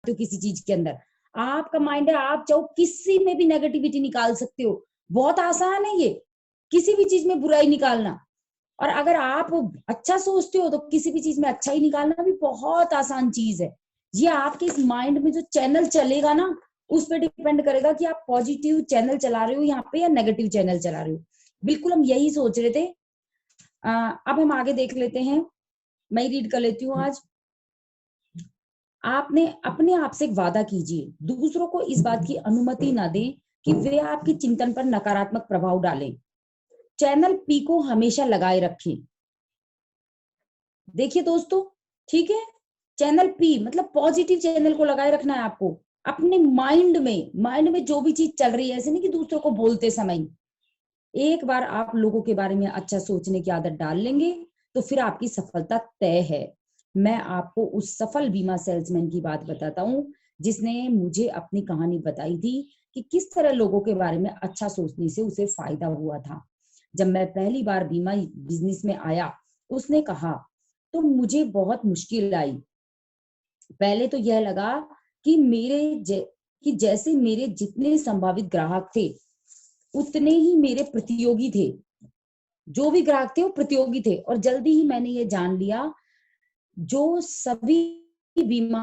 हो किसी चीज के अंदर, आपका माइंड है, आप चाहो किसी में भी नेगेटिविटी निकाल सकते हो। बहुत आसान है ये, किसी भी चीज में बुराई निकालना। और अगर आप अच्छा सोचते हो तो किसी भी चीज में अच्छा ही निकालना भी बहुत आसान चीज है। ये आपके इस माइंड में जो चैनल चलेगा ना, उस पर डिपेंड करेगा कि आप पॉजिटिव चैनल चला रहे हो यहाँ पे या नेगेटिव चैनल चला रहे हो। बिल्कुल हम यही सोच रहे थे। अब हम आगे देख लेते हैं, मैं रीड कर लेती हूँ आज। आपने अपने आप से एक वादा कीजिए, दूसरों को इस बात की अनुमति ना दें कि वे आपके चिंतन पर नकारात्मक प्रभाव डालें। चैनल पी को हमेशा लगाए रखें। देखिए दोस्तों, ठीक है, चैनल पी मतलब पॉजिटिव चैनल को लगाए रखना है आपको अपने माइंड में जो भी चीज चल रही है, ऐसे नहीं कि दूसरों को बोलते समय। एक बार आप लोगों के बारे में अच्छा सोचने की आदत डाल लेंगे तो फिर आपकी सफलता तय है। मैं आपको उस सफल बीमा सेल्समैन की बात बताता हूँ जिसने मुझे अपनी कहानी बताई थी कि किस तरह लोगों के बारे में अच्छा सोचने से उसे फायदा हुआ था। जब मैं पहली बार बीमा बिजनेस में आया, उसने कहा, तो मुझे बहुत मुश्किल आई। पहले तो यह लगा कि कि जैसे मेरे जितने संभावित ग्राहक थे उतने ही मेरे प्रतियोगी थे। जो भी ग्राहक थे वो प्रतियोगी थे। और जल्दी ही मैंने ये जान लिया, जो सभी बीमा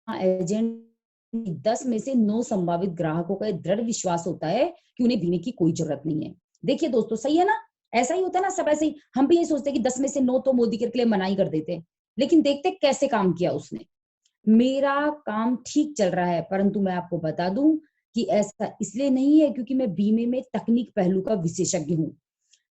एजेंट 10 में से 9 संभावित ग्राहकों का दृढ़ विश्वास होता है कि उन्हें बीमे की कोई जरूरत नहीं है। देखिए दोस्तों, सही है ना? ऐसा ही होता है ना, सब ऐसे ही। हम भी ये सोचते हैं कि 10 में से 9 तो मोदी के लिए मना ही कर देते हैं, लेकिन देखते कैसे काम किया उसने। मेरा काम ठीक चल रहा है, परंतु मैं आपको बता दूं कि ऐसा इसलिए नहीं है क्योंकि मैं बीमे में तकनीक पहलू का विशेषज्ञ हूँ।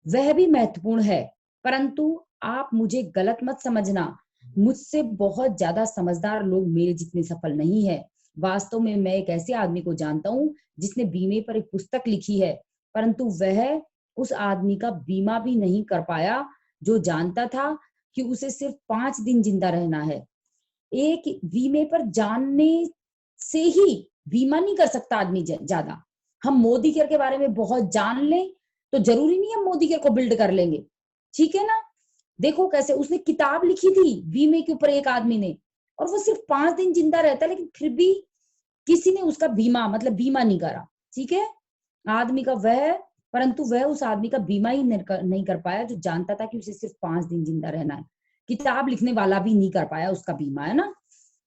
वह भी महत्वपूर्ण है, परंतु आप मुझे गलत मत समझना। मुझसे बहुत ज्यादा समझदार लोग मेरे जितने सफल नहीं है। वास्तव में मैं एक ऐसे आदमी को जानता हूँ जिसने बीमे पर एक पुस्तक लिखी है, परंतु वह उस आदमी का बीमा भी नहीं कर पाया जो जानता था कि उसे सिर्फ 5 दिन जिंदा रहना है। एक बीमे पर जानने से ही बीमा नहीं कर सकता आदमी ज्यादा। हम मोदी केयर के बारे में बहुत जान लें तो जरूरी नहीं हम मोदी केयर को बिल्ड कर लेंगे। ठीक है ना? देखो कैसे उसने किताब लिखी थी बीमे के ऊपर एक आदमी ने, और वो सिर्फ 5 दिन जिंदा रहता है, लेकिन फिर भी किसी ने उसका बीमा मतलब बीमा नहीं करा। ठीक है, आदमी का वह, परंतु वह उस आदमी का बीमा ही नहीं कर पाया जो जानता था कि उसे सिर्फ 5 दिन जिंदा रहना है। किताब लिखने वाला भी नहीं कर पाया उसका बीमा, है ना?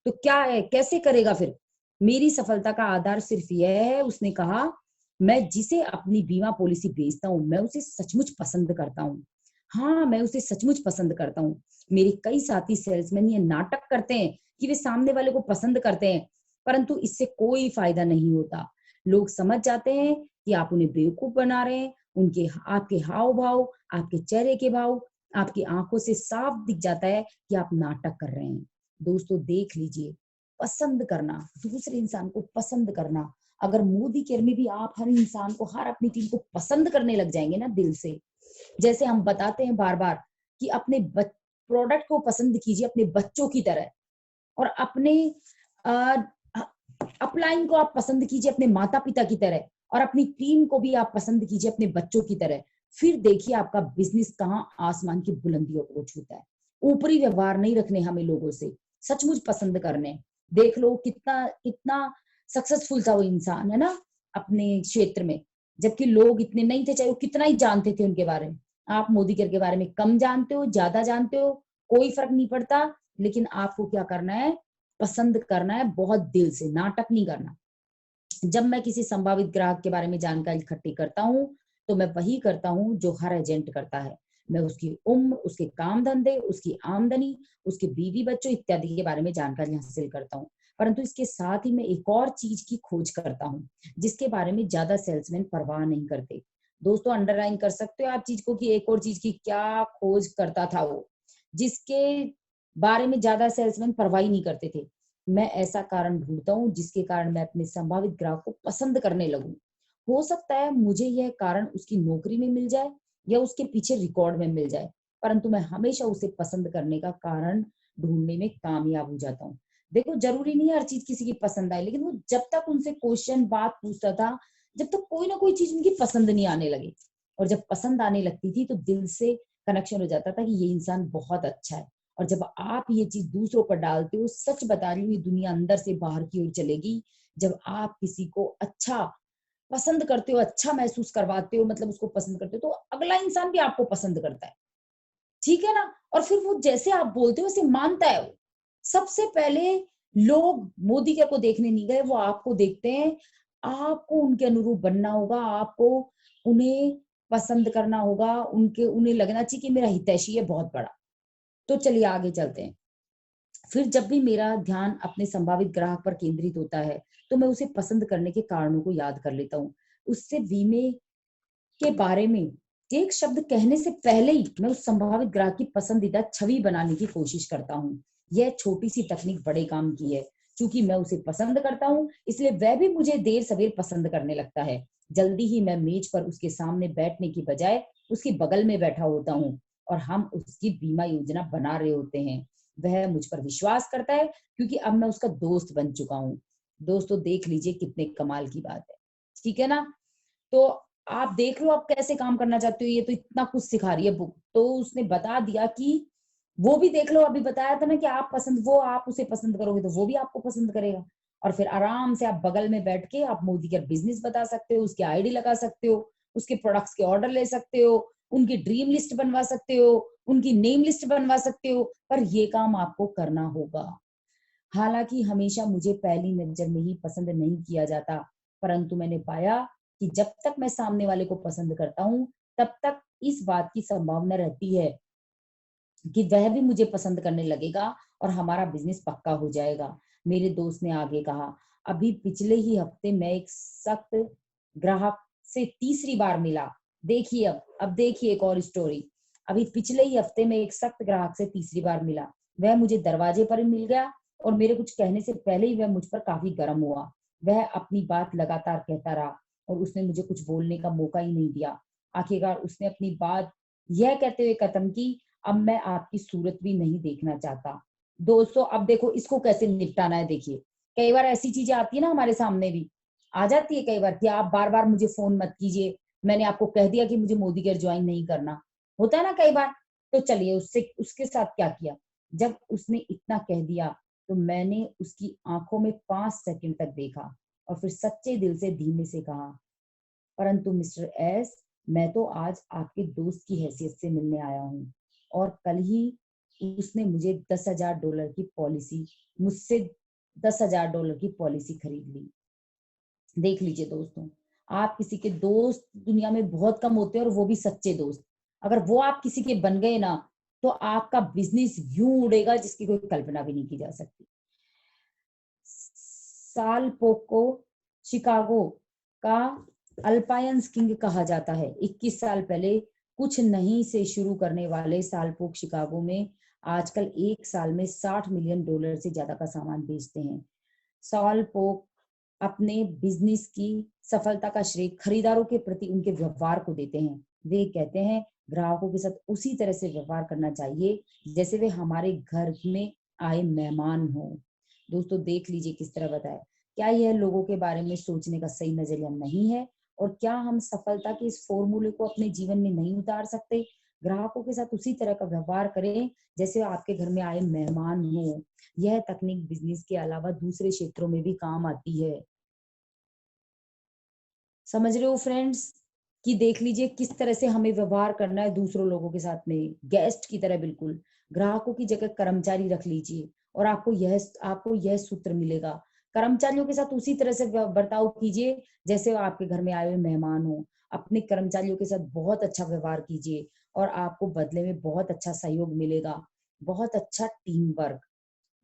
तो क्या है, कैसे करेगा फिर? मेरी सफलता का आधार सिर्फ यह है, उसने कहा, मैं जिसे अपनी बीमा पॉलिसी बेचता हूँ मैं उसे सचमुच पसंद करता हूँ। हाँ, मैं उसे सचमुच पसंद करता हूँ। मेरे कई साथी सेल्समैन ये नाटक करते हैं कि वे सामने वाले को पसंद करते हैं, परंतु इससे कोई फायदा नहीं होता। लोग समझ जाते हैं कि आप उन्हें बेवकूफ बना रहे हैं। उनके आपके हाव भाव, आपके चेहरे के भाव, आपकी आंखों से साफ दिख जाता है कि आप नाटक कर रहे हैं। दोस्तों देख लीजिए, पसंद करना, दूसरे इंसान को पसंद करना। अगर मोदी केयर में भी आप हर इंसान को, हर अपनी टीम को पसंद करने लग जाएंगे ना दिल से, जैसे हम बताते हैं बार बार कि अपने प्रोडक्ट को पसंद कीजिए अपने बच्चों की तरह, और अपने अपलाइन को आप पसंद कीजिए अपने माता पिता की तरह, और अपनी टीम को भी आप पसंद कीजिए अपने बच्चों की तरह। फिर देखिए आपका बिजनेस कहाँ आसमान की बुलंदियों को छूता है। ऊपरी व्यवहार नहीं रखने हमें लोगों से, सचमुच पसंद करने। देख लो कितना कितना सक्सेसफुल था वो इंसान, है ना, अपने क्षेत्र में, जबकि लोग इतने नहीं थे, चाहे वो कितना ही जानते थे उनके बारे में। आप मोदी केयर के बारे में कम जानते हो, ज्यादा जानते हो, कोई फर्क नहीं पड़ता, लेकिन आपको क्या करना है, पसंद करना है बहुत दिल से, नाटक नहीं करना। जब मैं किसी संभावित ग्राहक के बारे में जानकारी इकट्ठी करता हूँ तो मैं वही करता हूँ जो हर एजेंट करता है। मैं उसकी उम्र, उसके काम धंधे, उसकी आमदनी, उसके बीवी बच्चों इत्यादि के बारे में जानकारी हासिल करता हूँ, परंतु इसके साथ ही मैं एक और चीज की खोज करता हूँ जिसके बारे में ज्यादा सेल्समैन परवाह नहीं करते। दोस्तों अंडरलाइन कर सकते हो आप चीज को कि एक और चीज की क्या खोज करता था वो, जिसके बारे में ज्यादा सेल्समैन परवाह ही नहीं करते थे। मैं ऐसा कारण ढूंढता हूँ जिसके कारण मैं अपने संभावित ग्राहक को पसंद करने लगूं। हो सकता है मुझे यह कारण उसकी नौकरी में मिल जाए या उसके पीछे रिकॉर्ड में मिल जाए, परंतु मैं हमेशा उसे पसंद करने का कारण ढूंढने में कामयाब हो जाता हूँ। देखो जरूरी नहीं हर चीज किसी की पसंद आए, लेकिन वो जब तक उनसे क्वेश्चन बात पूछता था, जब तक कोई ना कोई चीज उनकी पसंद नहीं आने लगी, और जब पसंद आने लगती थी तो दिल से कनेक्शन हो जाता था कि ये इंसान बहुत अच्छा है। और जब आप ये चीज दूसरों पर डालते हो, सच बता रही हूँ, ये दुनिया अंदर से बाहर की ओर चलेगी। जब आप किसी को अच्छा पसंद करते हो, अच्छा महसूस करवाते हो, मतलब उसको पसंद करते हो, तो अगला इंसान भी आपको पसंद करता है। ठीक है ना? और फिर वो जैसे आप बोलते हो वैसे मानता है वो। सबसे पहले लोग मोदी के को देखने नहीं गए, वो आपको देखते हैं। आपको उनके अनुरूप बनना होगा, आपको उन्हें पसंद करना होगा, उन्हें लगना चाहिए कि मेरा हितैषी है बहुत बड़ा। तो चलिए आगे चलते हैं। फिर जब भी मेरा ध्यान अपने संभावित ग्राहक पर केंद्रित होता है, तो मैं उसे पसंद करने के कारणों को याद कर लेता हूँ। उससे बीमे के बारे में एक शब्द कहने से पहले ही मैं उस संभावित ग्राहक की पसंदीदा छवि बनाने की कोशिश करता हूँ। यह छोटी सी तकनीक बड़े काम की है। क्योंकि मैं उसे पसंद करता हूँ, इसलिए वह भी मुझे देर सवेर पसंद करने लगता है। जल्दी ही मैं मेज पर उसके सामने बैठने की बजाय उसके बगल में बैठा होता हूँ और हम उसकी बीमा योजना बना रहे होते हैं। वह मुझ पर विश्वास करता है क्योंकि अब मैं उसका दोस्त बन चुका हूँ। दोस्तों देख लीजिए कितने कमाल की बात है। ठीक है ना? तो आप देख लो आप कैसे काम करना चाहते हो, ये तो इतना कुछ सिखा रही है बुक। तो उसने बता दिया कि वो भी देख लो, अभी बताया था ना कि आप उसे पसंद करोगे तो वो भी आपको पसंद करेगा। और फिर आराम से आप बगल में बैठ के आप मोदी का बिजनेस बता सकते हो, उसकी आईडी लगा सकते हो, उसके प्रोडक्ट्स के ऑर्डर ले सकते हो, उनकी ड्रीम लिस्ट बनवा सकते हो, उनकी नेम लिस्ट बनवा सकते हो। पर ये काम आपको करना होगा। हालांकि हमेशा मुझे पहली नजर में ही पसंद नहीं किया जाता, परंतु मैंने पाया कि जब तक मैं सामने वाले को पसंद करता हूँ, तब तक इस बात की संभावना रहती है कि वह भी मुझे पसंद करने लगेगा और हमारा बिजनेस पक्का हो जाएगा। मेरे दोस्त ने आगे कहा, अभी पिछले ही हफ्ते मैं एक सख्त ग्राहक से तीसरी बार मिला। देखिए अब देखिए एक और स्टोरी। अभी पिछले ही हफ्ते में एक सख्त ग्राहक से तीसरी बार मिला। वह मुझे दरवाजे पर ही मिल गया और मेरे कुछ कहने से पहले ही वह मुझ पर काफी गर्म हुआ। वह अपनी बात लगातार कहता रहा और उसने मुझे कुछ बोलने का मौका ही नहीं दिया। आखिरकार उसने अपनी बात यह कहते हुए खत्म की, अब मैं आपकी सूरत भी नहीं देखना चाहता। दोस्तों अब देखो इसको कैसे निपटाना है। देखिए कई बार ऐसी चीजें आती है ना, हमारे सामने भी आ जाती है कई बार कि आप बार बार मुझे फोन मत कीजिए, मैंने आपको कह दिया कि मुझे मोदी केयर ज्वाइन नहीं करना, होता है ना कई बार। तो चलिए उससे उसके साथ क्या किया, जब उसने इतना कह दिया तो मैंने उसकी आंखों में 5 सेकंड तक देखा और फिर सच्चे दिल से धीमे से कहा, परंतु मिस्टर एस, मैं तो आज आपके दोस्त की हैसियत से मिलने आया हूँ और कल ही उसने मुझे $10,000 की पॉलिसी मुझसे $10,000 की पॉलिसी खरीद ली। देख लीजिए दोस्तों, आप किसी के दोस्त दुनिया में बहुत कम होते हैं और वो भी सच्चे दोस्त। अगर वो आप किसी के बन गए ना, तो आपका बिजनेस यूं उड़ेगा जिसकी कोई कल्पना भी नहीं की जा सकती। सालपोक को शिकागो का अल्पायंस किंग कहा जाता है। 21 साल पहले कुछ नहीं से शुरू करने वाले सालपोक शिकागो में आजकल एक साल में $60 मिलियन से ज्यादा का सामान बेचते हैं। सालपोक अपने बिजनेस की सफलता का श्रेय खरीदारों के प्रति उनके व्यवहार को देते हैं। वे कहते हैं ग्राहकों के साथ उसी तरह से व्यवहार करना चाहिए जैसे वे हमारे घर में आए मेहमान हो। दोस्तों देख लीजिए किस तरह बताया। क्या यह लोगों के बारे में सोचने का सही नजरिया नहीं है? और क्या हम सफलता के इस फॉर्मूले को अपने जीवन में नहीं उतार सकते? ग्राहकों के साथ उसी तरह का व्यवहार करें जैसे आपके घर में आए मेहमान हो। यह तकनीक बिजनेस के अलावा दूसरे क्षेत्रों में भी काम आती है। समझ रहे हो फ्रेंड्स? कि देख लीजिए किस तरह से हमें व्यवहार करना है दूसरों लोगों के साथ में, गेस्ट की तरह बिल्कुल। ग्राहकों की जगह कर्मचारी रख लीजिए और आपको यह सूत्र मिलेगा। कर्मचारियों के साथ उसी तरह से बर्ताव कीजिए जैसे वो आपके घर में आए हुए मेहमान हो। अपने कर्मचारियों के साथ बहुत अच्छा व्यवहार कीजिए और आपको बदले में बहुत अच्छा सहयोग मिलेगा, बहुत अच्छा टीम वर्क।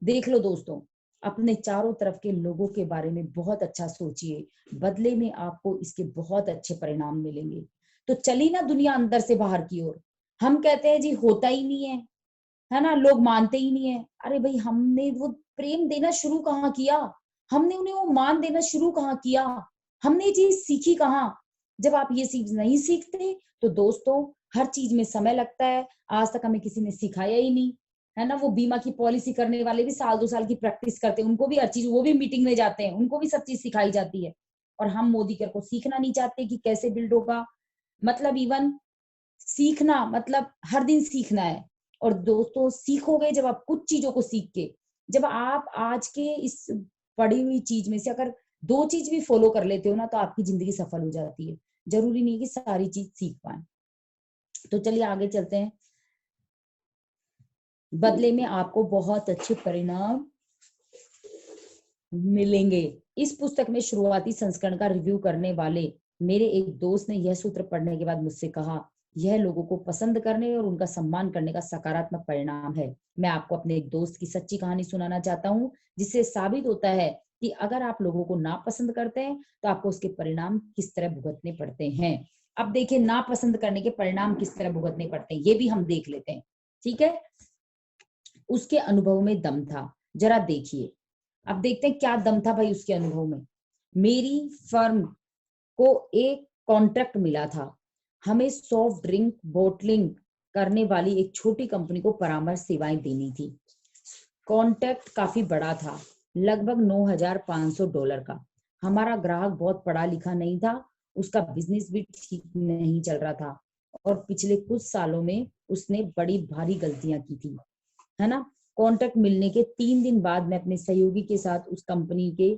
देख लो दोस्तों, अपने चारों तरफ के लोगों के बारे में बहुत अच्छा सोचिए, बदले में आपको इसके बहुत अच्छे परिणाम मिलेंगे। तो चली ना दुनिया अंदर से बाहर की ओर। हम कहते हैं जी होता ही नहीं है ना, लोग मानते ही नहीं है। अरे भाई हमने वो प्रेम देना शुरू कहाँ किया, हमने उन्हें वो मान देना शुरू कहाँ किया, हमने ये चीज सीखी कहाँ? जब आप ये चीज नहीं सीखते तो दोस्तों हर चीज में समय लगता है। आज तक हमें किसी ने सिखाया ही नहीं, है ना। वो बीमा की पॉलिसी करने वाले भी साल 2 साल की प्रैक्टिस करते हैं, उनको भी हर चीज, वो भी मीटिंग में जाते हैं, उनको भी सब चीज सिखाई जाती है। और हम मोदी केयर को सीखना नहीं चाहते कि कैसे बिल्ड होगा। मतलब इवन सीखना मतलब हर दिन सीखना है। और दोस्तों सीखोगे जब आप कुछ चीजों को सीख के, जब आप आज के इस पढ़ी हुई चीज में से अगर 2 चीज भी फॉलो कर लेते हो ना, तो आपकी जिंदगी सफल हो जाती है। जरूरी नहीं कि सारी चीज सीख पाए। तो चलिए आगे चलते हैं। बदले में आपको बहुत अच्छे परिणाम मिलेंगे। इस पुस्तक में शुरुआती संस्करण का रिव्यू करने वाले मेरे एक दोस्त ने यह सूत्र पढ़ने के बाद मुझसे कहा, यह लोगों को पसंद करने और उनका सम्मान करने का सकारात्मक परिणाम है। मैं आपको अपने एक दोस्त की सच्ची कहानी सुनाना चाहता हूँ, जिससे साबित होता है कि अगर आप लोगों को नापसंद करते हैं तो आपको उसके परिणाम किस तरह भुगतने पड़ते हैं। अब देखिए, नापसंद करने के परिणाम किस तरह भुगतने पड़ते हैं, ये भी हम देख लेते हैं। ठीक है, उसके अनुभव में दम था, जरा देखिए। अब देखते हैं क्या दम था भाई उसके अनुभव में। मेरी फर्म को एक कॉन्ट्रैक्ट मिला था, हमें सॉफ्ट ड्रिंक बोटलिंग करने वाली एक छोटी कंपनी को परामर्श सेवाएं देनी थी। कॉन्ट्रैक्ट काफी बड़ा था, लगभग $9,500 का। हमारा ग्राहक बहुत पढ़ा लिखा नहीं था, उसका बिजनेस भी ठीक नहीं चल रहा था और पिछले कुछ सालों में उसने बड़ी भारी गलतियां की थी, है ना। कॉन्ट्रैक्ट मिलने के 3 दिन बाद मैं अपने सहयोगी के साथ उस कंपनी के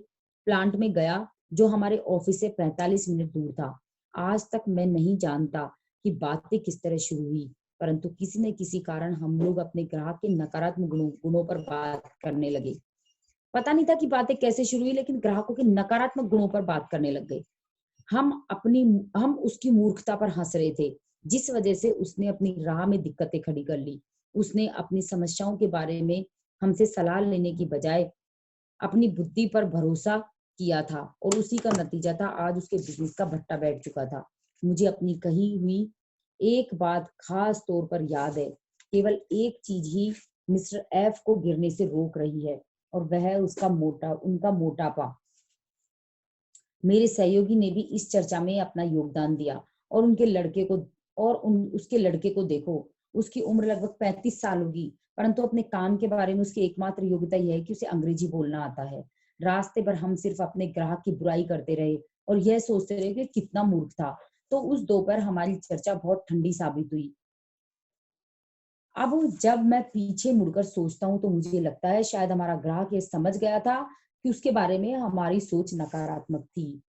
प्लांट में गया, जो हमारे ऑफिस से 45 मिनट दूर था। आज तक मैं नहीं जानता कि बातें किस तरह शुरू हुई, परंतु किसी न किसी कारण हम लोग अपने ग्राहक के नकारात्मक गुणों पर बात करने लगे। पता नहीं था कि बातें कैसे शुरू हुई, लेकिन ग्राहकों के नकारात्मक गुणों पर बात करने लग गए। हम उसकी मूर्खता पर हंस रहे थे, जिस वजह से उसने अपनी राह में दिक्कतें खड़ी कर ली। उसने अपनी समस्याओं के बारे में हमसे सलाह लेने की बजाय अपनी बुद्धि पर भरोसा किया था, और उसी का नतीजा था आज उसके बिजनेस का भट्टा बैठ चुका था। मुझे अपनी कही हुई एक बात खास तौर पर याद है। केवल एक चीज ही मिस्टर एफ को गिरने से रोक रही है, और वह है उनका मोटापा। मेरे सहयोगी ने भी इस चर्चा में अपना योगदान दिया, और उसके लड़के को देखो। उसकी उम्र लगभग 35 साल होगी, परंतु अपने काम के बारे में उसकी एकमात्र योग्यता यह है कि उसे अंग्रेजी बोलना आता है। रास्ते पर हम सिर्फ अपने ग्राहक की बुराई करते रहे और यह सोचते रहे कि कितना मूर्ख था। तो उस दोपहर हमारी चर्चा बहुत ठंडी साबित हुई। अब जब मैं पीछे मुड़कर सोचता हूँ तो मुझे लगता है शायद हमारा ग्राहक ये समझ गया था कि उसके बारे में हमारी सोच नकारात्मक थी।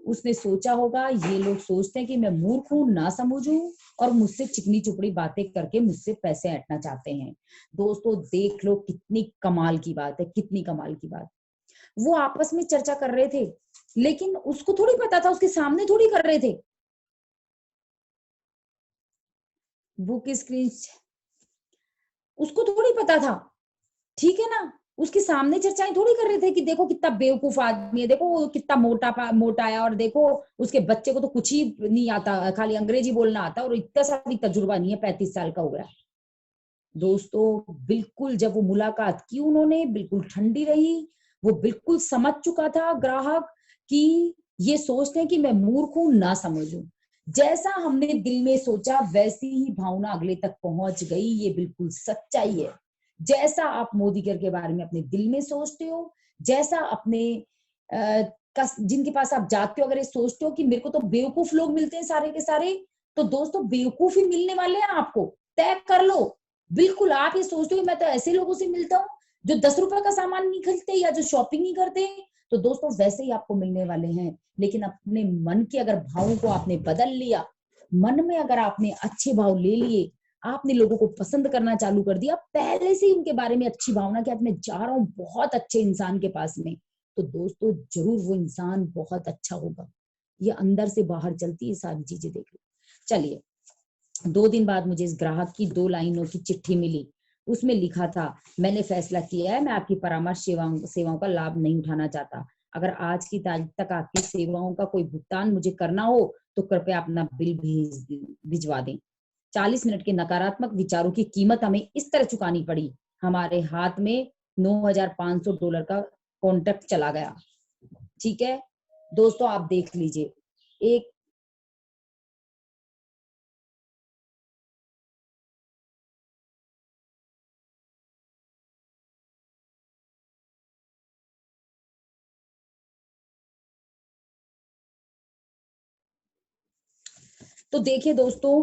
उसने सोचा होगा, ये लोग सोचते हैं कि मैं मूर्ख हूँ, ना समझूं, और मुझसे चिकनी चुपड़ी बातें करके मुझसे पैसे ऐंठना चाहते हैं। दोस्तों देख लो कितनी कमाल की बात है, कितनी कमाल की बात। वो आपस में चर्चा कर रहे थे, लेकिन उसको थोड़ी पता था, उसके सामने थोड़ी कर रहे थे। बुक स्क्रीन, उसको थोड़ी पता था, ठीक है ना। उसके सामने चर्चाएं थोड़ी कर रहे थे कि देखो कितना बेवकूफ आदमी है, देखो वो कितना मोटा है, और देखो उसके बच्चे को तो कुछ ही नहीं आता, खाली अंग्रेजी बोलना आता, और इतना सा भी तजुर्बा नहीं है, 35 साल का हो गया। दोस्तों बिल्कुल जब वो मुलाकात की उन्होंने, बिल्कुल ठंडी रही। वो बिल्कुल समझ चुका था ग्राहक कि ये सोचते हैं कि मैं मूर्ख हूं, ना समझूं। जैसा हमने दिल में सोचा वैसी ही भावना अगले तक पहुंच गई, ये बिल्कुल सच्चाई है। जैसा आप मोदीगर के बारे में अपने दिल में सोचते हो, जैसा अपने जिनके पास आप जाते हो, अगर ये सोचते हो कि मेरे को तो बेवकूफ लोग मिलते हैं सारे के सारे, तो दोस्तों बेवकूफ ही मिलने वाले हैं आपको, तय कर लो। बिल्कुल आप ये सोचते हो मैं तो ऐसे लोगों से मिलता हूँ जो 10 रुपए का सामान नहीं खरीदते या जो शॉपिंग नहीं करते, तो दोस्तों वैसे ही आपको मिलने वाले हैं। लेकिन अपने मन के अगर भावों को आपने बदल लिया, मन में अगर आपने अच्छे भाव ले लिए, आपने लोगों को पसंद करना चालू कर दिया, पहले से ही उनके बारे में अच्छी भावना कि आज मैं जा रहा हूँ बहुत अच्छे इंसान के पास में, तो दोस्तों जरूर वो इंसान बहुत अच्छा होगा। ये अंदर से बाहर चलती है सारी चीजें, देख लो। चलिए, 2 दिन बाद मुझे इस ग्राहक की 2 लाइनों की चिट्ठी मिली। उसमें लिखा था, मैंने फैसला किया है, मैं आपकी परामर्श सेवाओं का लाभ नहीं उठाना चाहता। अगर आज की तारीख तक आपकी सेवाओं का कोई भुगतान मुझे करना हो तो कृपया अपना बिल भिजवा दें। 40 मिनट के नकारात्मक विचारों की कीमत हमें इस तरह चुकानी पड़ी। हमारे हाथ में $9,500 का कॉन्ट्रैक्ट चला गया। ठीक है दोस्तों, आप देख लीजिए। एक तो देखिए दोस्तों,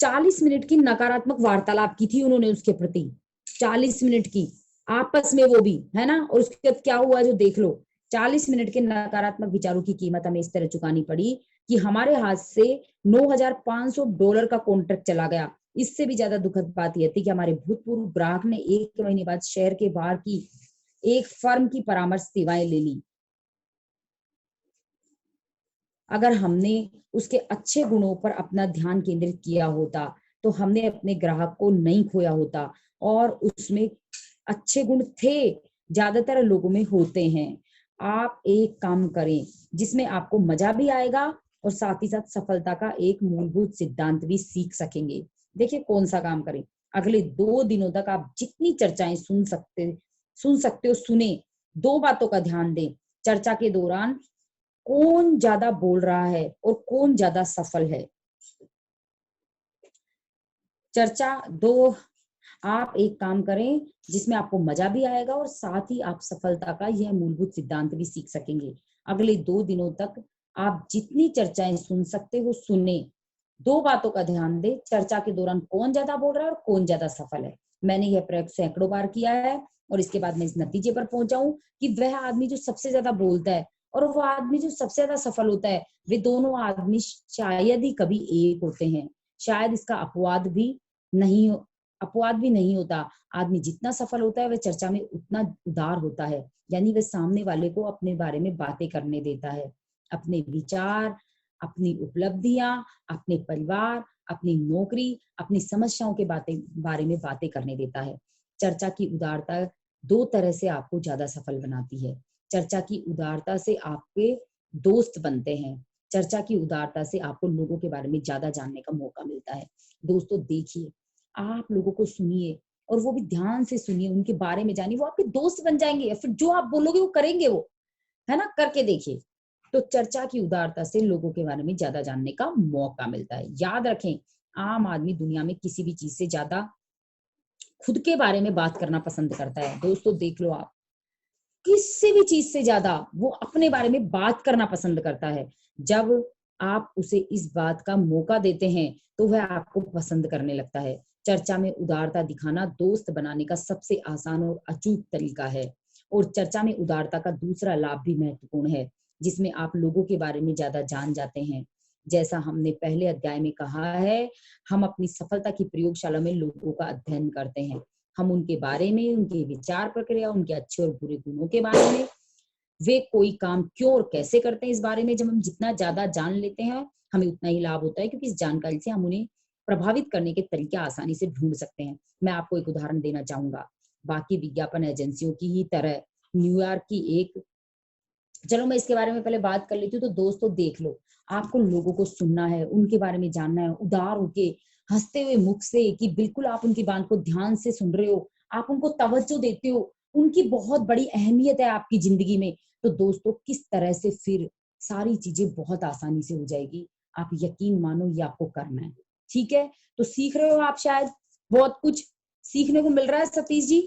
40 मिनट की नकारात्मक वार्तालाप की थी उन्होंने उसके प्रति, 40 मिनट की आपस में, वो भी है ना। और उसके बाद क्या हुआ जो देख लो, 40 मिनट के नकारात्मक विचारों की कीमत हमें इस तरह चुकानी पड़ी कि हमारे हाथ से $9,500 का कॉन्ट्रैक्ट चला गया। इससे भी ज्यादा दुखद बात यह थी कि हमारे भूतपूर्व ग्राहक ने 1 महीने बाद शहर के बाहर की एक फर्म की परामर्श सेवाएं ले ली। अगर हमने उसके अच्छे गुणों पर अपना ध्यान केंद्रित किया होता तो हमने अपने ग्राहक को नहीं खोया होता, और उसमें अच्छे गुण थे, ज्यादातर लोगों में होते हैं। आप एक काम करें जिसमें आपको मजा भी आएगा और साथ ही साथ सफलता का एक मूलभूत सिद्धांत भी सीख सकेंगे। देखिए कौन सा काम करें। अगले 2 दिनों तक आप जितनी चर्चाएं सुन सकते हो सुने। 2 बातों का ध्यान दें चर्चा के दौरान, कौन ज्यादा बोल रहा है और कौन ज्यादा सफल है। चर्चा दो, आप एक काम करें जिसमें आपको मजा भी आएगा और साथ ही आप सफलता का यह मूलभूत सिद्धांत भी सीख सकेंगे। अगले 2 दिनों तक आप जितनी चर्चाएं सुन सकते हो सुने। 2 बातों का ध्यान दे, चर्चा के दौरान कौन ज्यादा बोल रहा है और कौन ज्यादा सफल है। मैंने यह प्रयोग सैकड़ों बार किया है और इसके बाद मैं इस नतीजे पर पहुंचा हूं कि वह आदमी जो सबसे ज्यादा बोलता है और वो आदमी जो सबसे ज्यादा सफल होता है, वे दोनों आदमी शायद ही कभी एक होते हैं। शायद इसका नहीं अपवाद भी नहीं होता। आदमी जितना सफल होता है वह चर्चा में उतना उदार होता है, यानी वह सामने वाले को अपने बारे में बातें करने देता है, अपने विचार, अपनी उपलब्धियां, अपने परिवार, अपनी नौकरी, अपनी समस्याओं के बारे में बातें करने देता है। चर्चा की उदारता 2 तरह से आपको ज्यादा सफल बनाती है। चर्चा की उदारता से आपके दोस्त बनते हैं। चर्चा की उदारता से आपको लोगों के बारे में ज्यादा जानने का मौका मिलता है। दोस्तों देखिए, आप लोगों को सुनिए और वो भी ध्यान से सुनिए, उनके बारे में जानिए, वो आपके दोस्त बन जाएंगे या फिर जो आप बोलोगे वो करेंगे वो, है ना। करके देखिए। तो चर्चा की उदारता से लोगों के बारे में ज्यादा जानने का मौका मिलता है। याद रखें, आम आदमी दुनिया में किसी भी चीज से ज्यादा खुद के बारे में बात करना पसंद करता है। दोस्तों देख लो, आप किसी भी चीज से ज्यादा वो अपने बारे में बात करना पसंद करता है। जब आप उसे इस बात का मौका देते हैं तो वह आपको पसंद करने लगता है। चर्चा में उदारता दिखाना दोस्त बनाने का सबसे आसान और अचूक तरीका है। और चर्चा में उदारता का दूसरा लाभ भी महत्वपूर्ण है, जिसमें आप लोगों के बारे में ज्यादा जान जाते हैं। जैसा हमने पहले अध्याय में कहा है, हम अपनी सफलता की प्रयोगशाला में लोगों का अध्ययन करते हैं। हम उनके बारे में, उनके विचार प्रक्रिया, उनके अच्छे और बुरे गुणों के बारे में, वे कोई काम क्यों और कैसे करते हैं, इस बारे में जब हम जितना ज्यादा जान लेते हैं हमें उतना ही लाभ होता है, क्योंकि इस जानकारी से हम उन्हें प्रभावित करने के तरीके आसानी से ढूंढ सकते हैं। मैं आपको एक उदाहरण देना चाहूंगा। बाकी विज्ञापन एजेंसियों की ही तरह न्यूयॉर्क की एक, चलो मैं इसके बारे में पहले बात कर लेती हूँ। तो दोस्तों देख लो, आपको लोगों को सुनना है, उनके बारे में जानना है, उदार होके, हंसते हुए मुख से, कि बिल्कुल आप उनकी बात को ध्यान से सुन रहे हो, आप उनको तवज्जो देते हो, उनकी बहुत बड़ी अहमियत है आपकी जिंदगी में। तो दोस्तों किस तरह से फिर सारी चीजें बहुत आसानी से हो जाएगी। आप यकीन मानो ये आपको करना है। ठीक है, तो सीख रहे हो आप, शायद बहुत कुछ सीखने को मिल रहा है सतीश जी।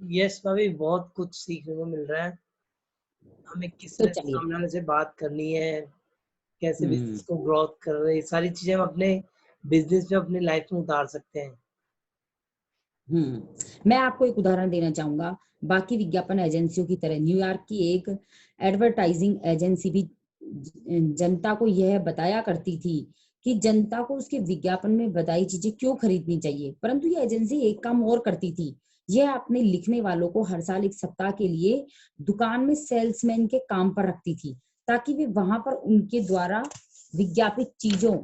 यस भाभी, बहुत कुछ सीखने को मिल रहा है। हमें किस तो तरह से चलिए, सामने वाले से बात करनी है, कैसे बिजनेस को ग्रोथ कर रहे हैं, सारी चीजें हम अपने बिजनेस में, अपनी लाइफ में उतार सकते हैं। मैं आपको एक उदाहरण देना चाहूंगा। बाकी विज्ञापन एजेंसियों की तरह न्यूयॉर्क की एक एडवर्टाइजिंग एजेंसी भी जनता को यह बताया करती थी कि जनता को उसके विज्ञापन में बताई चीजें क्यों खरीदनी चाहिए। परंतु यह एजेंसी एक काम और करती थी, यह अपने लिखने वालों को हर साल 1 सप्ताह के लिए दुकान में सेल्समैन के काम पर रखती थी, ताकि वे वहां पर उनके द्वारा विज्ञापित चीजों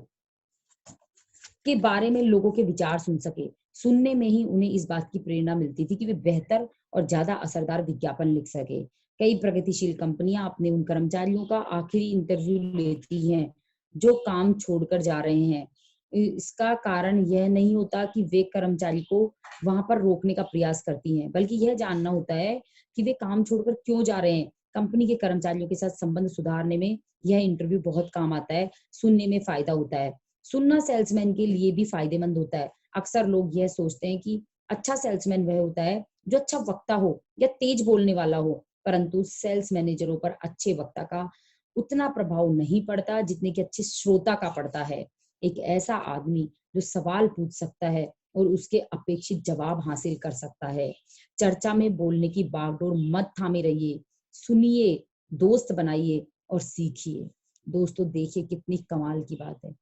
के बारे में लोगों के विचार सुन सके। सुनने में ही उन्हें इस बात की प्रेरणा मिलती थी कि वे बेहतर और ज्यादा असरदार विज्ञापन लिख सके। कई प्रगतिशील कंपनियां अपने उन कर्मचारियों का आखिरी इंटरव्यू लेती हैं जो काम छोड़कर जा रहे हैं। इसका कारण यह नहीं होता कि वे कर्मचारी को वहां पर रोकने का प्रयास करती हैं, बल्कि यह जानना होता है कि वे काम छोड़कर क्यों जा रहे हैं। कंपनी के कर्मचारियों के साथ संबंध सुधारने में यह इंटरव्यू बहुत काम आता है। सुनने में फायदा होता है। सुनना सेल्समैन के लिए भी फायदेमंद होता है। अक्सर लोग यह सोचते हैं कि अच्छा सेल्समैन वह होता है जो अच्छा वक्ता हो या तेज बोलने वाला हो, परंतु सेल्स मैनेजरों पर अच्छे वक्ता का उतना प्रभाव नहीं पड़ता जितने कि अच्छे श्रोता का पड़ता है। एक ऐसा आदमी जो सवाल पूछ सकता है और उसके अपेक्षित जवाब हासिल कर सकता है। चर्चा में बोलने की बागडोर मत थामे रहिए, सुनिए, दोस्त बनाइए और सीखिए। दोस्तों देखिए कितनी कमाल की बात है,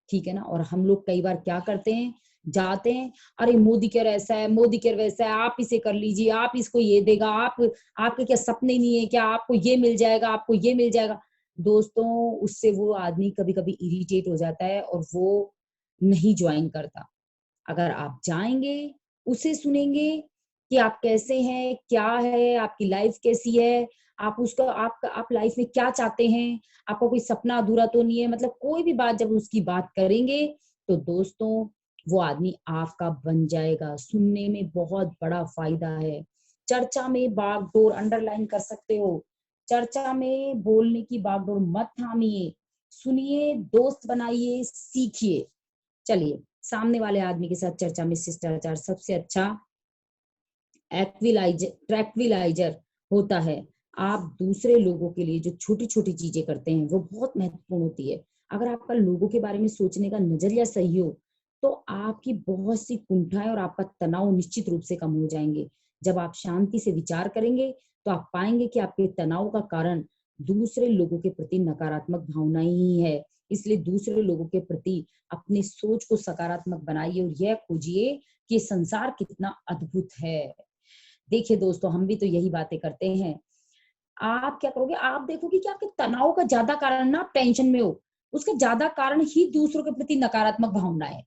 ठीक है ना। और हम लोग कई बार क्या करते हैं, जाते हैं, अरे मोदी केयर ऐसा है, मोदी केयर वैसा है, आप इसे कर लीजिए, आप इसको ये देगा, आप आपके क्या सपने नहीं है क्या, आपको ये मिल जाएगा, आपको ये मिल जाएगा। दोस्तों उससे वो आदमी कभी कभी इरिटेट हो जाता है और वो नहीं ज्वाइन करता। अगर आप जाएंगे, उसे सुनेंगे कि आप कैसे हैं, क्या है, आपकी लाइफ कैसी है, आप उसका आप लाइफ में क्या चाहते हैं, आपका कोई सपना अधूरा तो नहीं है, मतलब कोई भी बात जब उसकी बात करेंगे तो दोस्तों वो आदमी आपका बन जाएगा। सुनने में बहुत बड़ा फायदा है। चर्चा में बागडोर अंडरलाइन कर सकते हो। चर्चा में बोलने की बागडोर मत थामिए, सुनिए, दोस्त बनाइए, सीखिए। चलिए, सामने वाले आदमी के साथ चर्चा में शिष्टाचार सबसे अच्छा ट्रैक्विलाइजर होता है। आप दूसरे लोगों के लिए जो छोटी छोटी चीजें करते हैं वो बहुत महत्वपूर्ण होती है। अगर आपका लोगों के बारे में सोचने का नजरिया सही हो तो आपकी बहुत सी कुंठाएं और आपका तनाव निश्चित रूप से कम हो जाएंगे। जब आप शांति से विचार करेंगे तो आप पाएंगे कि आपके तनाव का कारण दूसरे लोगों के प्रति नकारात्मक भावनाएं ही है। इसलिए दूसरे लोगों के प्रति अपनी सोच को सकारात्मक बनाइए और यह खोजिए कि संसार कितना अद्भुत है। देखिए दोस्तों, हम भी तो यही बातें करते हैं। आप क्या करोगे, आप देखोगे कि आपके तनाव का ज्यादा कारण ना, आप टेंशन में हो, उसका ज्यादा कारण ही दूसरों के प्रति नकारात्मक भावना है।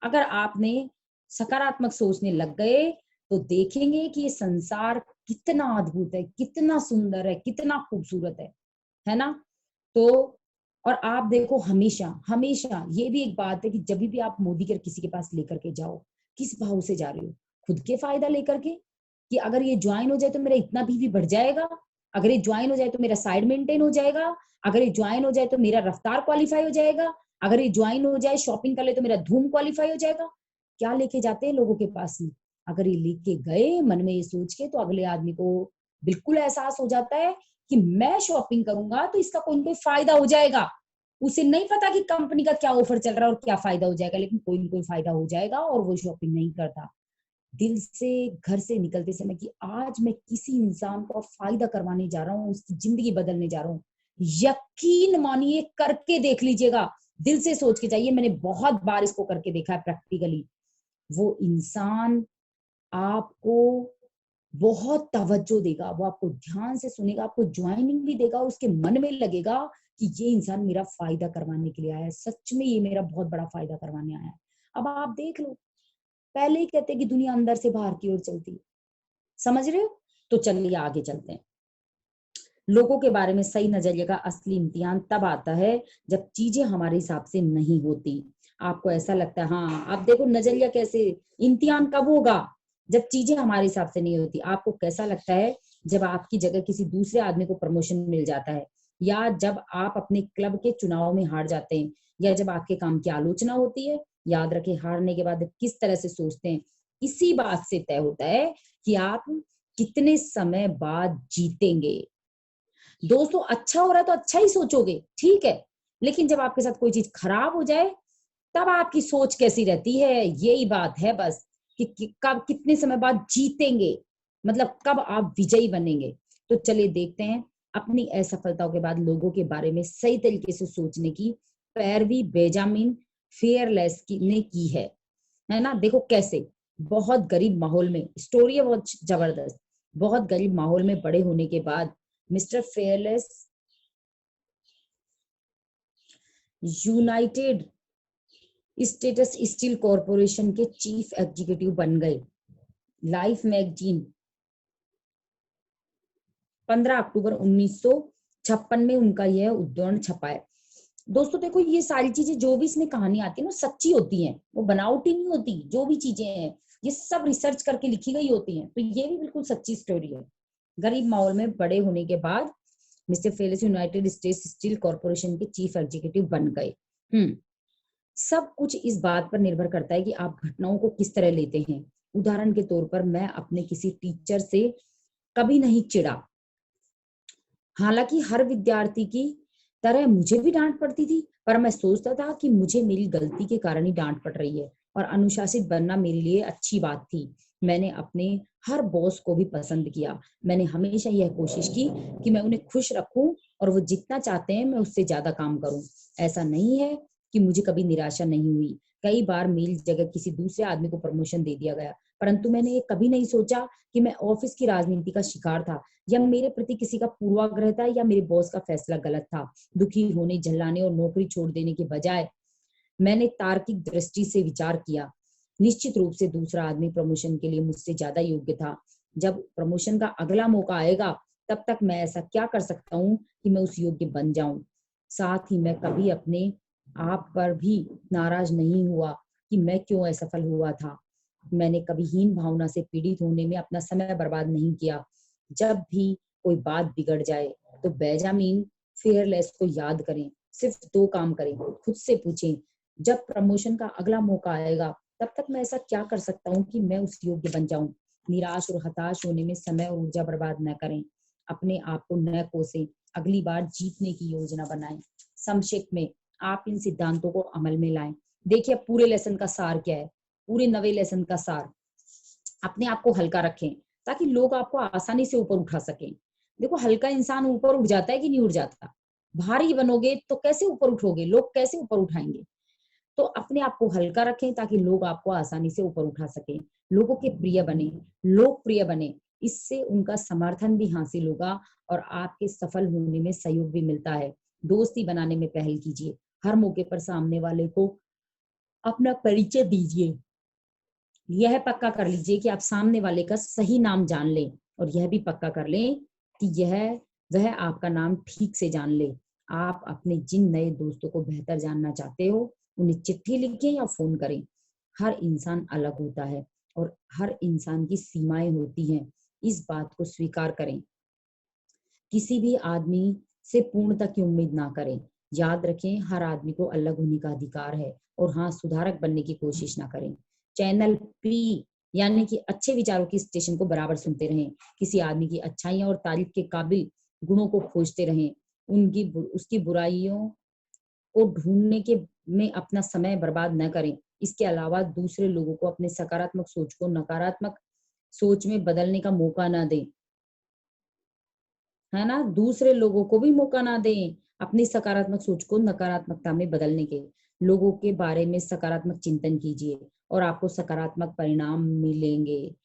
अगर आपने सकारात्मक सोचने लग गए तो देखेंगे कि ये संसार कितना अद्भुत है, कितना सुंदर है, कितना खूबसूरत है ना। तो और आप देखो, हमेशा हमेशा ये भी एक बात है कि जब भी आप मोदी के किसी के पास लेकर के जाओ, किस भाव से जा रहे हो, खुद के फायदा लेकर के कि अगर ये ज्वाइन हो जाए तो मेरा इतना बीवी बढ़ जाएगा, अगर ये ज्वाइन हो जाए तो मेरा साइड मेंटेन हो जाएगा, अगर ये ज्वाइन हो जाए तो मेरा रफ्तार क्वालिफाई हो जाएगा, अगर ये ज्वाइन हो जाए शॉपिंग कर ले तो मेरा धूम क्वालिफाई हो जाएगा। क्या लेके जाते हैं लोगों के पास में। अगर ये लेके गए मन में ये सोच के तो अगले आदमी को बिल्कुल एहसास हो जाता है कि मैं शॉपिंग करूंगा तो इसका कोई ना कोई फायदा हो जाएगा। उसे नहीं पता कि कंपनी का क्या ऑफर चल रहा है और क्या फायदा हो जाएगा, लेकिन कोई ना कोई फायदा हो जाएगा और वो शॉपिंग नहीं करता। दिल से घर से निकलते समय कि आज मैं किसी इंसान को फायदा करवाने जा रहा हूँ, उसकी जिंदगी बदलने जा रहा हूँ, यकीन मानिए करके देख लीजिएगा। दिल से सोच के जाइए, मैंने बहुत बार इसको करके देखा है प्रैक्टिकली। वो इंसान आपको बहुत तवज्जो देगा, वो आपको ध्यान से सुनेगा, आपको ज्वाइनिंग भी देगा, उसके मन में लगेगा कि ये इंसान मेरा फायदा करवाने के लिए आया है, सच में ये मेरा बहुत बड़ा फायदा करवाने आया है। अब आप देख लो, पहले ही कहते कि दुनिया अंदर से बाहर की ओर चलती है, समझ रहे हो। तो चलिए आगे चलते हैं। लोगों के बारे में सही नजरिए का असली इम्तिहान तब आता है जब चीजें हमारे हिसाब से नहीं होती। आपको ऐसा लगता है, हाँ आप देखो नजरिया कैसे, इम्तिहान कब होगा, जब चीजें हमारे हिसाब से नहीं होती। आपको कैसा लगता है जब आपकी जगह किसी दूसरे आदमी को प्रमोशन मिल जाता है, या जब आप अपने क्लब के चुनाव में हार जाते हैं, या जब आपके काम की आलोचना होती है। याद रखें, हारने के बाद किस तरह से सोचते हैं इसी बात से तय होता है कि आप कितने समय बाद जीतेंगे। दोस्तों अच्छा हो रहा है तो अच्छा ही सोचोगे, ठीक है, लेकिन जब आपके साथ कोई चीज खराब हो जाए तब आपकी सोच कैसी रहती है, यही बात है बस कि कब कितने समय बाद जीतेंगे, मतलब कब आप विजयी बनेंगे। तो चलिए देखते हैं अपनी असफलताओं के बाद लोगों के बारे में सही तरीके से सोचने की पैरवी बेंजामिन फेयरलेस ने की है ना। देखो कैसे, बहुत गरीब माहौल में, स्टोरी है बहुत जबरदस्त। बहुत गरीब माहौल में बड़े होने के बाद mister fearless United status steel corporation के चीफ एग्जीक्यूटिव बन गए। लाइफ मैगजीन 15 अक्टूबर 1956 में उनका यह उद्धरण छपा है। दोस्तों देखो, ये सारी चीजें जो भी इसमें कहानी आती है ना, सच्ची होती हैं, वो बनावटी नहीं होती। जो भी चीजें हैं ये सब रिसर्च करके लिखी गई होती हैं, तो ये भी बिल्कुल सच्ची स्टोरी है। गरीब माहौल में बड़े होने के बाद mister Fairless United States Steel Corporation के चीफ एग्जीक्यूटिव बन गए। सब कुछ इस बात पर निर्भर करता है कि आप घटनाओं को किस तरह लेते हैं। उदाहरण के तौर पर मैं अपने किसी टीचर से कभी नहीं चिढ़ा, हालांकि हर विद्यार्थी की तरह मुझे भी डांट पड़ती थी, पर मैं सोचता था कि मुझे मेरी गलती के कारण ही डांट पड़ रही है और अनुशासित बनना मेरे लिए अच्छी बात थी। मैंने अपने हर बॉस को भी पसंद किया। मैंने हमेशा यह कोशिश की कि मैं उन्हें खुश रखूं और वो जितना चाहते हैं मैं उससे ज्यादा काम करूं। ऐसा नहीं है कि मुझे कभी निराशा नहीं हुई। कई बार मेरी जगह किसी दूसरे आदमी को प्रमोशन दे दिया गया, परंतु मैंने ये कभी नहीं सोचा कि मैं ऑफिस की राजनीति का शिकार था या मेरे प्रति किसी का पूर्वाग्रह था या मेरे बॉस का फैसला गलत था। दुखी होने, झल्लाने और नौकरी छोड़ देने के बजाय मैंने तार्किक दृष्टि से विचार किया। निश्चित रूप से दूसरा आदमी प्रमोशन के लिए मुझसे ज्यादा योग्य था। जब प्रमोशन का अगला मौका आएगा, तब तक मैं ऐसा क्या कर सकता हूँ कि मैं उस योग्य बन जाऊं। साथ ही मैं कभी अपने आप पर भी नाराज नहीं हुआ कि मैं क्यों असफल हुआ था। मैंने कभी हीन भावना से पीड़ित होने में अपना समय बर्बाद नहीं किया। जब भी कोई बात बिगड़ जाए तो बेंजामिन फेयरलेस को याद करें। सिर्फ 2 काम करें। खुद से पूछें, जब प्रमोशन का अगला मौका आएगा, तब तक मैं ऐसा क्या कर सकता हूँ कि मैं उस योग्य बन जाऊं। निराश और हताश होने में समय और ऊर्जा बर्बाद न करें। अपने आप को न कोसें। अगली बार जीतने की योजना बनाएं। संक्षेप में आप इन सिद्धांतों को अमल में लाएं। देखिए पूरे लेसन का सार क्या है। पूरे 9वें लेसन का सार, अपने आप को हल्का रखें ताकि लोग आपको आसानी से ऊपर उठा सकें। देखो हल्का इंसान ऊपर उठ जाता है कि नहीं उठ जाता। भारी बनोगे तो कैसे ऊपर उठोगे, लोग कैसे ऊपर उठाएंगे। तो अपने आप को हल्का रखें ताकि लोग आपको आसानी से ऊपर उठा सकें। लोगों के प्रिय बने, लोकप्रिय बने। इससे उनका समर्थन भी हासिल होगा और आपके सफल होने में सहयोग भी मिलता है। दोस्ती बनाने में पहल कीजिए। हर मौके पर सामने वाले को अपना परिचय दीजिए। यह पक्का कर लीजिए कि आप सामने वाले का सही नाम जान लें और यह भी पक्का कर लें कि वह आपका नाम ठीक से जान ले। आप अपने जिन नए दोस्तों को बेहतर जानना चाहते हो, उन्हें चिट्ठी लिखें या फोन करें। हर इंसान अलग होता है और हर इंसान की सीमाएं होती हैं। इस बात को स्वीकार करें। किसी भी आदमी से पूर्णता की उम्मीद ना करें। याद रखें, हर आदमी को अलग होने का अधिकार है। और हाँ, सुधारक बनने की कोशिश ना करें। चैनल पी यानी कि अच्छे विचारों की स्टेशन को बराबर सुनते रहें। किसी आदमी की अच्छाइयां और तारीफ के काबिल गुणों को खोजते रहें। उसकी बुराइयों को ढूंढने के में अपना समय बर्बाद न करें। इसके अलावा दूसरे लोगों को अपने सकारात्मक सोच को नकारात्मक सोच में बदलने का मौका ना दें। है ना, दूसरे लोगों को भी मौका ना दें अपनी सकारात्मक सोच को नकारात्मकता में बदलने के। लोगों के बारे में सकारात्मक चिंतन कीजिए और आपको सकारात्मक परिणाम मिलेंगे।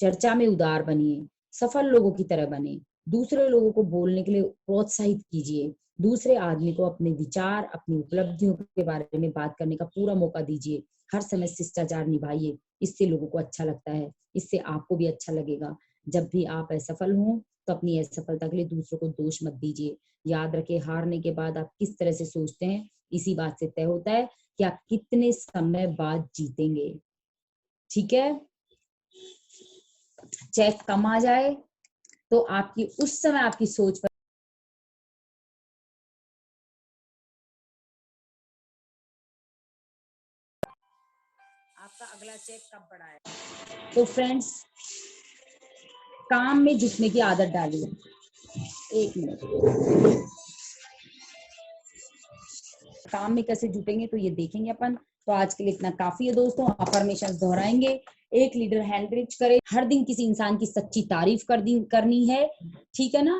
चर्चा में उदार बनिए। सफल लोगों की तरह बने। दूसरे लोगों को बोलने के लिए प्रोत्साहित कीजिए। दूसरे आदमी को अपने विचार, अपनी उपलब्धियों के बारे में बात करने का पूरा मौका दीजिए। हर समय शिष्टाचार निभाइए। इससे लोगों को अच्छा लगता है, इससे आपको भी अच्छा लगेगा। जब भी आप असफल हों तो अपनी असफलता के लिए दूसरों को दोष मत दीजिए। याद रखें, हारने के बाद आप किस तरह से सोचते हैं, इसी बात से तय होता है कि आप कितने समय बाद जीतेंगे। ठीक है, चेक कम आ जाए तो आपकी उस समय आपकी सोच पर आपका अगला चेक कब बढ़ा है। तो फ्रेंड्स, काम में जुटने की आदत डालिए। 1 मिनट, काम में कैसे जुटेंगे तो ये देखेंगे अपन। तो आज के लिए इतना काफी है दोस्तों। अफर्मेशन दोहराएंगे। एक लीडर हैंड रेज करे। हर दिन किसी इंसान की सच्ची तारीफ करनी है। ठीक है ना।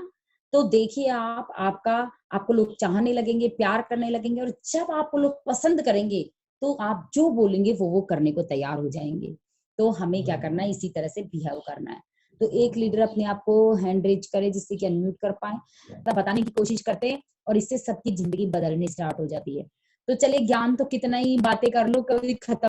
तो देखिए आपको लोग चाहने लगेंगे, प्यार करने लगेंगे। और जब आपको लोग पसंद करेंगे तो आप जो बोलेंगे वो करने को तैयार हो जाएंगे। तो हमें क्या करना है, इसी तरह से बिहेव करना है। तो एक लीडर अपने आप को हैंड रेज करे जिससे कि अनम्यूट कर पाए, बताने की कोशिश करते हैं और इससे सबकी जिंदगी बदलनी स्टार्ट हो जाती है। तो चलिए, ज्ञान तो कितना ही बातें कर लो, कभी खत्म